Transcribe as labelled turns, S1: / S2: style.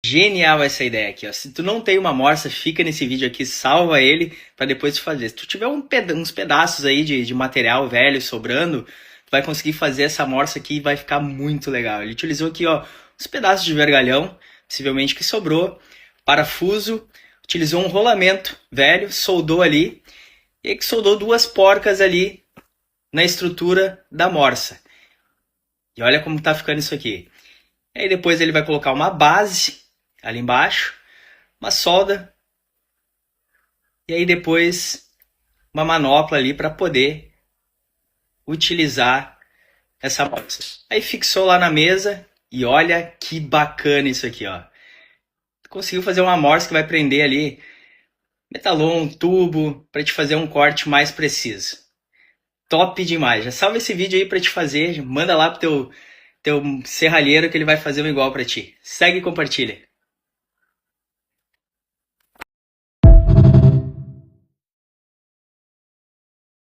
S1: Genial essa ideia aqui, ó. Se tu não tem uma morsa, fica nesse vídeo aqui, salva ele para depois tu fazer. Se tu tiver uns pedaços aí de material velho sobrando, tu vai conseguir fazer essa morsa aqui e vai ficar muito legal. Ele utilizou aqui, ó, uns pedaços de vergalhão, possivelmente que sobrou, parafuso, utilizou um rolamento velho, soldou ali, e aí que soldou duas porcas ali na estrutura da morsa. E olha como tá ficando isso aqui. E aí depois ele vai colocar uma base ali embaixo, uma solda e aí depois uma manopla ali para poder utilizar essa morsa. Aí fixou lá na mesa e olha que bacana isso aqui, ó. Conseguiu fazer uma morsa que vai prender ali metalon, tubo, para te fazer um corte mais preciso. Top demais. Já salva esse vídeo aí para te fazer, manda lá pro teu serralheiro que ele vai fazer um igual para ti. Segue e compartilha.